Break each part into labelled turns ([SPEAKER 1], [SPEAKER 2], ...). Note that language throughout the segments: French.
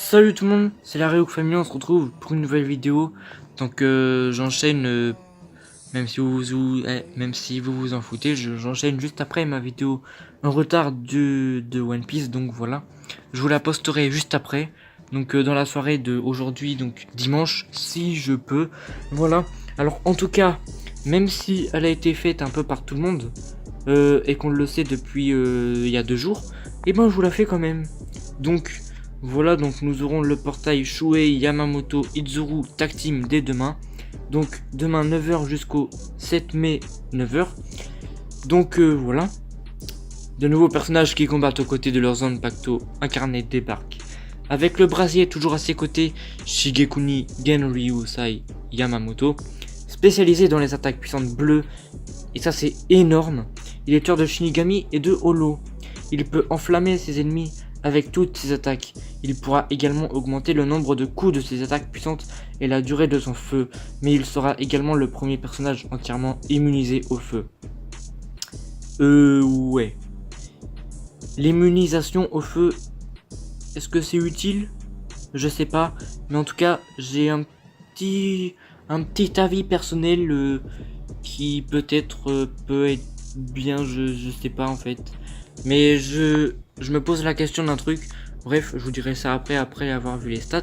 [SPEAKER 1] Salut tout le monde, c'est la Reouk Family, on se retrouve pour une nouvelle vidéo. Donc j'enchaîne, même si vous vous en foutez, j'enchaîne juste après ma vidéo en retard de One Piece. Donc voilà, je vous la posterai juste après. Donc dans la soirée de aujourd'hui, donc dimanche, si je peux. Voilà, alors en tout cas, même si elle a été faite un peu par tout le monde, et qu'on le sait depuis il y a 2 jours, et ben je vous la fais quand même. Donc voilà, donc nous aurons le portail Shuei Yamamoto Izuru Tag Team dès demain. Donc demain 9h jusqu'au 7 mai 9h. Donc voilà. De nouveaux personnages qui combattent aux côtés de leur zone pacto incarnés débarquent. Avec le brasier toujours à ses côtés, Shigekuni Genryu Sai Yamamoto, spécialisé dans les attaques puissantes bleues, et ça c'est énorme. Il est tueur de Shinigami et de Holo. Il peut enflammer ses ennemis avec toutes ses attaques. Il pourra également augmenter le nombre de coups de ses attaques puissantes et la durée de son feu, mais il sera également le premier personnage entièrement immunisé au feu. Ouais. L'immunisation au feu, est-ce que c'est utile? Je sais pas, mais en tout cas, j'ai un petit avis personnel qui peut-être peut être bien, je sais pas en fait. Mais je me pose la question d'un truc. Bref, je vous dirai ça après avoir vu les stats.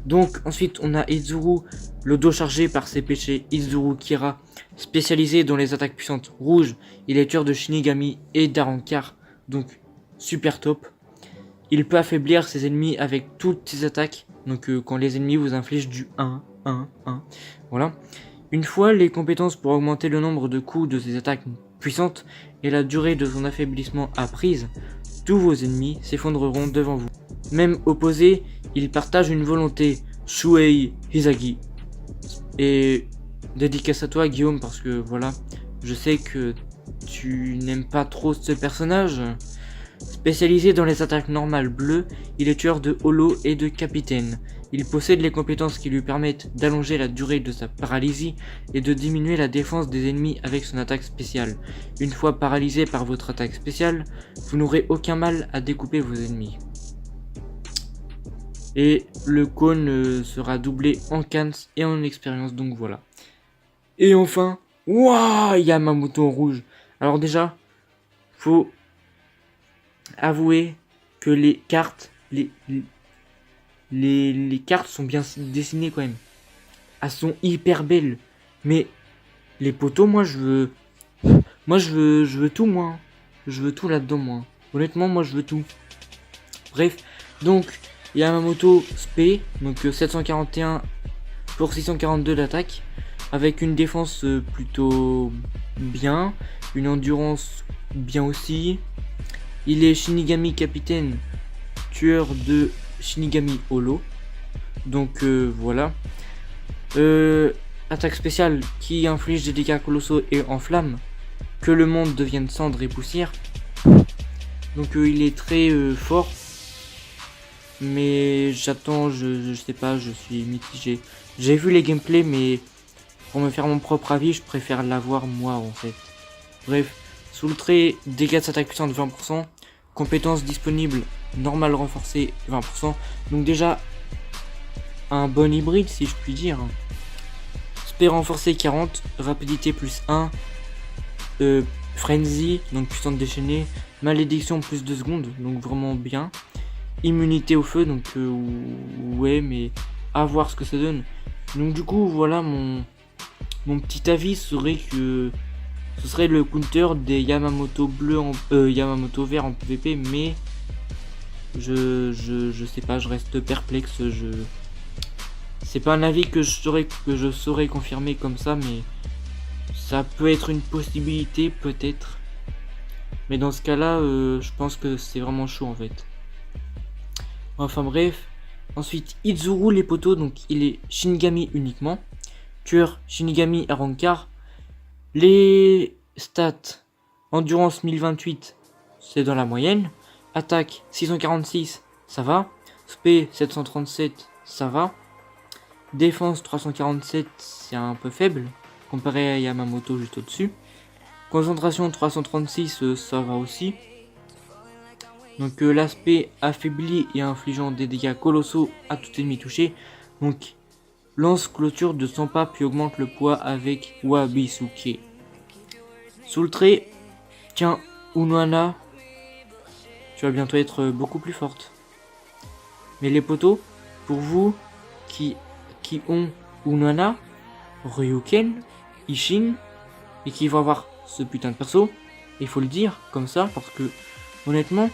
[SPEAKER 1] Donc ensuite on a Izuru, le dos chargé par ses péchés, Izuru Kira, spécialisé dans les attaques puissantes rouges. Il est tueur de Shinigami et d'Arankar, donc super top. Il peut affaiblir ses ennemis avec toutes ses attaques, donc quand les ennemis vous infligent du 1, 1, 1, voilà. Une fois les compétences pour augmenter le nombre de coups de ses attaques puissantes et la durée de son affaiblissement apprise, tous vos ennemis s'effondreront devant vous. Même opposé, il partage une volonté, Shuei Hisagi. Et dédicace à toi Guillaume, parce que voilà, je sais que tu n'aimes pas trop ce personnage. Spécialisé dans les attaques normales bleues, il est tueur de holo et de capitaine. Il possède les compétences qui lui permettent d'allonger la durée de sa paralysie et de diminuer la défense des ennemis avec son attaque spéciale. Une fois paralysé par votre attaque spéciale, vous n'aurez aucun mal à découper vos ennemis. Et le cône sera doublé en cans et en expérience, donc voilà. Et enfin, waouh, Yamamoto en rouge. Alors déjà, faut avouer que les cartes, les cartes sont bien dessinées quand même. Elles sont hyper belles. Mais les poteaux, moi je veux tout moi. Je veux tout là-dedans moi. Honnêtement, moi je veux tout. Bref, donc Yamamoto Spé, donc 741 pour 642 d'attaque, avec une défense plutôt bien, une endurance bien aussi. Il est Shinigami capitaine, tueur de Shinigami Holo. Donc voilà. Attaque spéciale qui inflige des dégâts colossaux et enflamme. Que le monde devienne cendre et poussière. Donc il est très fort. Mais j'attends, je sais pas, je suis mitigé. J'ai vu les gameplays, mais pour me faire mon propre avis, je préfère l'avoir moi en fait. Bref, sous le trait, dégâts de sa attaque puissante 20%. Compétences disponibles, normal renforcé 20%. Donc déjà, un bon hybride si je puis dire. Spé renforcé 40, rapidité plus 1. Frenzy, donc puissante déchaînée. Malédiction plus 2 secondes, donc vraiment bien. Immunité au feu, donc ouais, mais à voir ce que ça donne. Donc du coup, voilà, mon petit avis serait que ce serait le counter des Yamamoto bleu en Yamamoto vert en PvP, mais je sais pas, je reste perplexe. C'est pas un avis que je saurais confirmer comme ça, mais ça peut être une possibilité peut-être. Mais dans ce cas-là, je pense que c'est vraiment chaud en fait. Enfin bref. Ensuite, Izuru les poteaux, donc il est Shinigami uniquement. Tueur Shinigami Arankar. Les stats, endurance 1028, c'est dans la moyenne. Attaque 646, ça va. Spé 737, ça va. Défense 347, c'est un peu faible comparé à Yamamoto juste au-dessus. Concentration 336, ça va aussi. Donc l'aspect affaibli et infligeant des dégâts colossaux à tout ennemi touché. Donc lance clôture de 100 pas puis augmente le poids avec Wabisuke. Sous le trait, tiens, Unohana, tu vas bientôt être beaucoup plus forte. Mais les potos, pour vous qui ont Unohana, Ryuken, Ishin, et qui vont avoir ce putain de perso, il faut le dire comme ça, parce que honnêtement,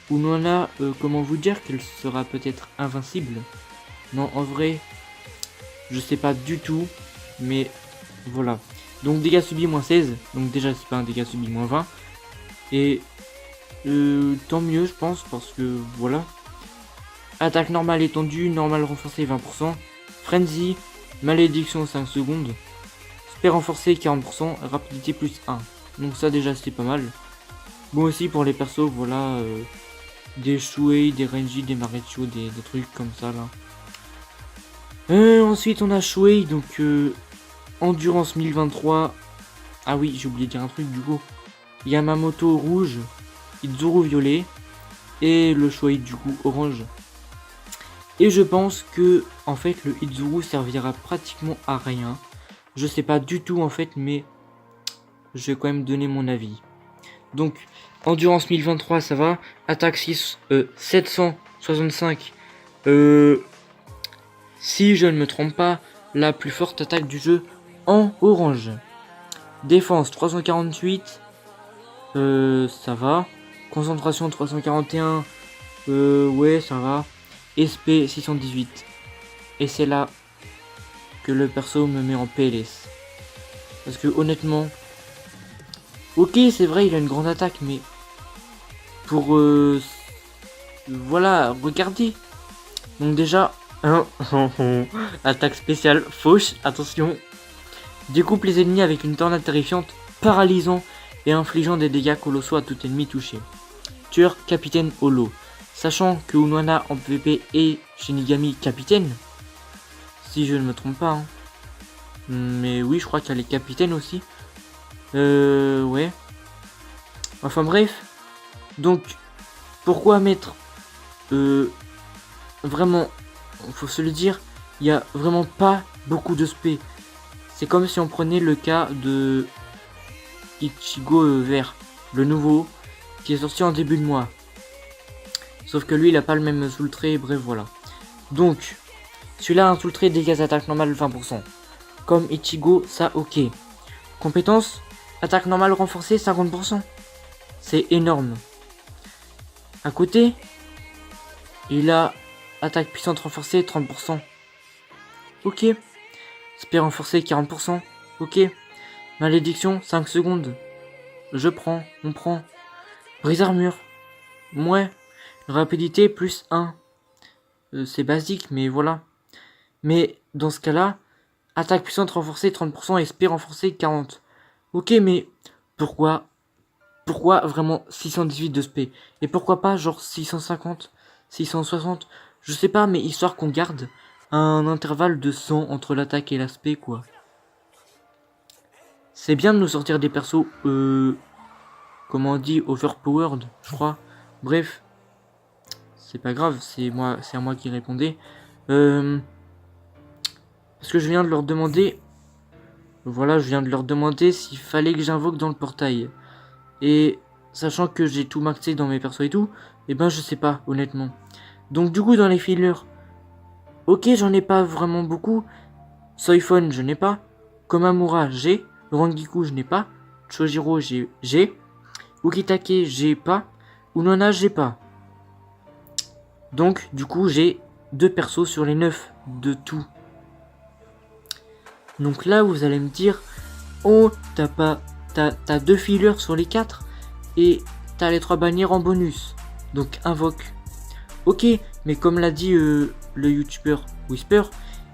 [SPEAKER 1] Unohana, comment vous dire qu'elle sera peut-être invincible? Non, en vrai, je sais pas du tout, mais voilà. Donc dégâts subis moins 16, donc déjà c'est pas un dégât subi moins 20. Et tant mieux je pense, parce que voilà. Attaque normale étendue, normale renforcée 20%. Frenzy, malédiction 5 secondes. Spé renforcé 40%, rapidité plus 1. Donc ça déjà c'est pas mal. Bon aussi pour les persos, voilà. Des Shuei, des Renji, des Marecho, des trucs comme ça là. Ensuite on a Shuei, donc endurance 1023. Ah oui, j'ai oublié de dire un truc du coup. Yamamoto rouge, Izuru violet et le Shuei du coup orange. Et je pense que en fait le Izuru servira pratiquement à rien. Je sais pas du tout en fait, mais je vais quand même donner mon avis. Donc endurance 1023 ça va, attaque 6 765 si je ne me trompe pas, la plus forte attaque du jeu en orange. Défense 348, ça va. Concentration 341, ouais, ça va. SP 618. Et c'est là que le perso me met en PLS. Parce que honnêtement, ok, c'est vrai, il a une grande attaque, mais pour voilà, regardez. Donc déjà, attaque spéciale, fauche, attention. Découpe les ennemis avec une tornade terrifiante, paralysant et infligeant des dégâts colossaux à tout ennemi touché. Tueur capitaine holo. Sachant que Unohana en PvP est Shinigami capitaine, si je ne me trompe pas. Hein. Mais oui, je crois qu'elle est capitaine aussi. Ouais. Enfin bref. Donc, pourquoi mettre... vraiment, faut se le dire, il n'y a vraiment pas beaucoup de spé. C'est comme si on prenait le cas de Ichigo vert, le nouveau, qui est sorti en début de mois. Sauf que lui, il a pas le même sous le trait, bref, voilà. Donc, celui-là a un sous le trait, dégâts attaque normale 20%. Comme Ichigo, ça ok. Compétence, attaque normale renforcée 50%. C'est énorme. À côté, il a attaque puissante renforcée 30%. Ok. Spé renforcé 40%. Ok. Malédiction 5 secondes. Je prends. On prend. Brise armure. Ouais. Rapidité plus 1. C'est basique mais voilà. Mais dans ce cas là. Attaque puissante renforcée 30% et spé renforcé 40%. Ok mais pourquoi vraiment 618 de spé? Et pourquoi pas genre 650, 660? Je sais pas, mais histoire qu'on garde un intervalle de 100 entre l'attaque et l'aspect, quoi. C'est bien de nous sortir des persos, comment on dit, overpowered, je crois. Bref, c'est pas grave, c'est à moi qui répondais. Parce que je viens de leur demander, voilà, je viens de leur demander s'il fallait que j'invoque dans le portail. Et sachant que j'ai tout maxé dans mes persos et tout, et ben je sais pas, honnêtement. Donc du coup dans les fillers, ok j'en ai pas vraiment beaucoup. Soifon je n'ai pas. Komamura j'ai. Rangiku je n'ai pas. Chojiro j'ai. Ukitake j'ai pas. Unohana j'ai pas. Donc du coup j'ai 2 persos sur les 9 de tout. Donc là vous allez me dire, oh t'as 2 fillers sur les 4 et t'as les 3 bannières en bonus. Donc invoque. Ok, mais comme l'a dit le youtubeur Whisper,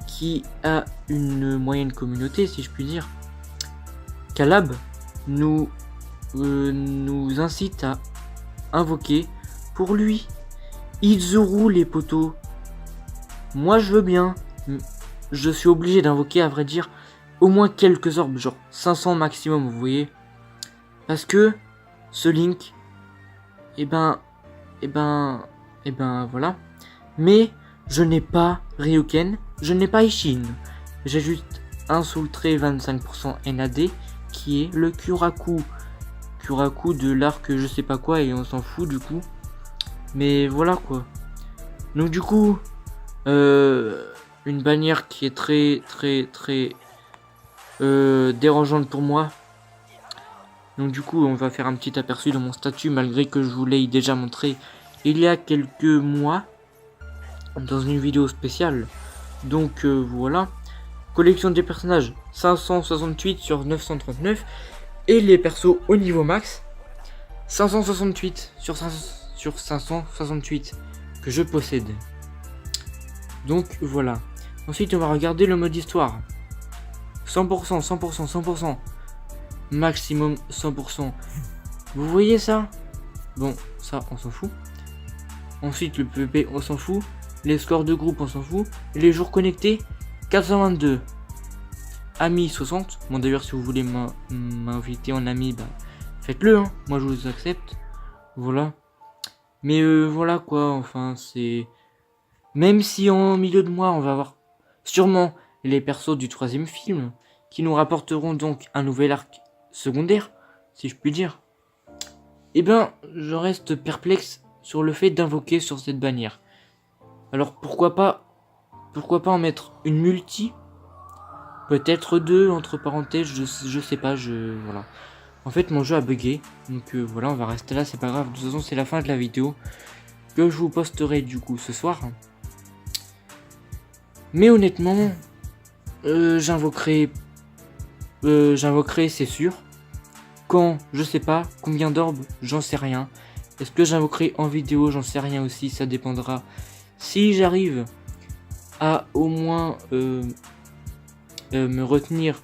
[SPEAKER 1] qui a une moyenne communauté, si je puis dire, Calab nous incite à invoquer pour lui Izuru les potos. Moi je veux bien, je suis obligé d'invoquer à vrai dire au moins quelques orbes, genre 500 maximum, vous voyez. Parce que ce Link, eh ben, et ben voilà. Mais je n'ai pas Ryuken, je n'ai pas Ishin. J'ai juste un Soul Trait 25% NAD qui est le Kuraku. Kuraku de l'arc je sais pas quoi et on s'en fout du coup. Mais voilà quoi. Donc du coup, une bannière qui est très dérangeante pour moi. Donc du coup, on va faire un petit aperçu de mon statut malgré que je vous l'ai déjà montré il y a quelques mois dans une vidéo spéciale. Donc voilà. Collection des personnages 568 sur 939 et les persos au niveau max 568 sur 568 que je possède. Donc voilà. Ensuite on va regarder le mode histoire. 100%, 100%, 100%. Maximum 100%. Vous voyez ça? Bon, ça on s'en fout. Ensuite le PvP on s'en fout. Les scores de groupe on s'en fout. Les jours connectés 422. Amis 60. Bon d'ailleurs si vous voulez m'inviter en ami, bah faites-le hein. Moi je vous accepte. Voilà. Mais voilà quoi, enfin c'est... Même si en milieu de mois on va avoir sûrement les persos du 3e film qui nous rapporteront donc un nouvel arc secondaire, si je puis dire. Eh ben, je reste perplexe sur le fait d'invoquer sur cette bannière. Alors pourquoi pas en mettre une multi? Peut-être 2 entre parenthèses, je sais pas, voilà. En fait mon jeu a bugué, donc voilà, on va rester là, c'est pas grave. De toute façon c'est la fin de la vidéo que je vous posterai du coup ce soir. Mais honnêtement, j'invoquerai c'est sûr. Quand, je sais pas. Combien d'orbes, j'en sais rien. Est-ce que j'invoquerai en vidéo, j'en sais rien aussi, ça dépendra. Si j'arrive à au moins me retenir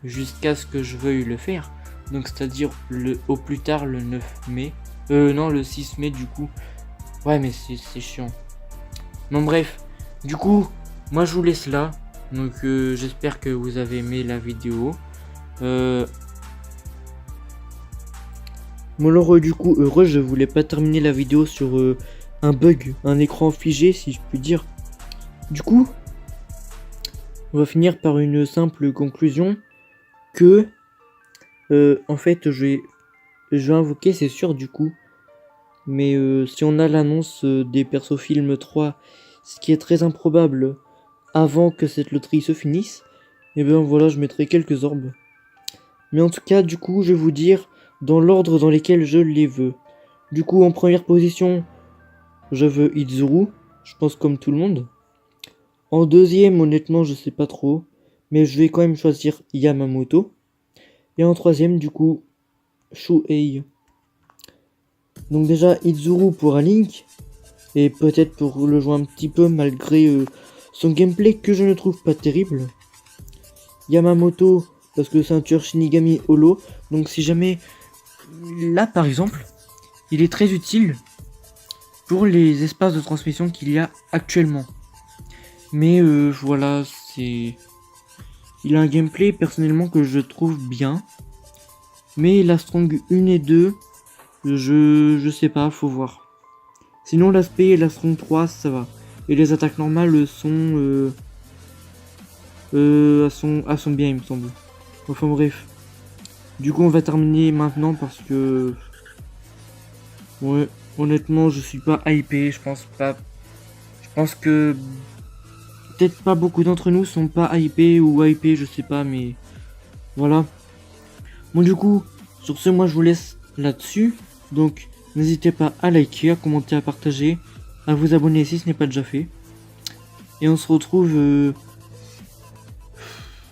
[SPEAKER 1] jusqu'à ce que je veuille le faire, donc c'est-à-dire au plus tard le 9 mai. Non, le 6 mai du coup. Ouais, mais c'est chiant. Non, bref. Du coup, moi je vous laisse là. Donc j'espère que vous avez aimé la vidéo. Bon alors du coup, heureux, je voulais pas terminer la vidéo sur un bug, un écran figé si je puis dire. Du coup, on va finir par une simple conclusion que en fait je vais invoquer, c'est sûr du coup. Mais si on a l'annonce des persos film 3, ce qui est très improbable avant que cette loterie se finisse, et bien voilà, je mettrai quelques orbes. Mais en tout cas, du coup, je vais vous dire dans l'ordre dans lesquels je les veux. Du coup, en première position, je veux Izuru, je pense comme tout le monde. En deuxième, honnêtement, je sais pas trop, mais je vais quand même choisir Yamamoto. Et en troisième, du coup, Shuhei. Donc déjà, Izuru pour un Link, et peut-être pour le jouer un petit peu malgré son gameplay que je ne trouve pas terrible. Yamamoto, parce que ceinture Shinigami Holo, donc si jamais... Là par exemple, il est très utile pour les espaces de transmission qu'il y a actuellement. Mais voilà, c'est... Il a un gameplay personnellement que je trouve bien. Mais la Strong 1 et 2, je sais pas, faut voir. Sinon l'aspect et la Strong 3, ça va. Et les attaques normales sont... sont bien, il me semble. Enfin bref. Du coup on va terminer maintenant parce que... Ouais, honnêtement je suis pas hypé, je pense pas... Je pense que... Peut-être pas beaucoup d'entre nous sont pas hypés ou hypés, je sais pas, mais... Voilà. Bon du coup, sur ce moi je vous laisse là-dessus. Donc n'hésitez pas à liker, à commenter, à partager, à vous abonner si ce n'est pas déjà fait. Et on se retrouve...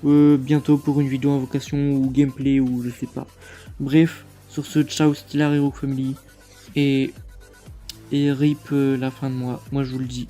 [SPEAKER 1] bientôt pour une vidéo invocation ou gameplay ou je sais pas. Bref, sur ce, ciao Stellar Hero Family et RIP la fin de mois, moi je vous le dis.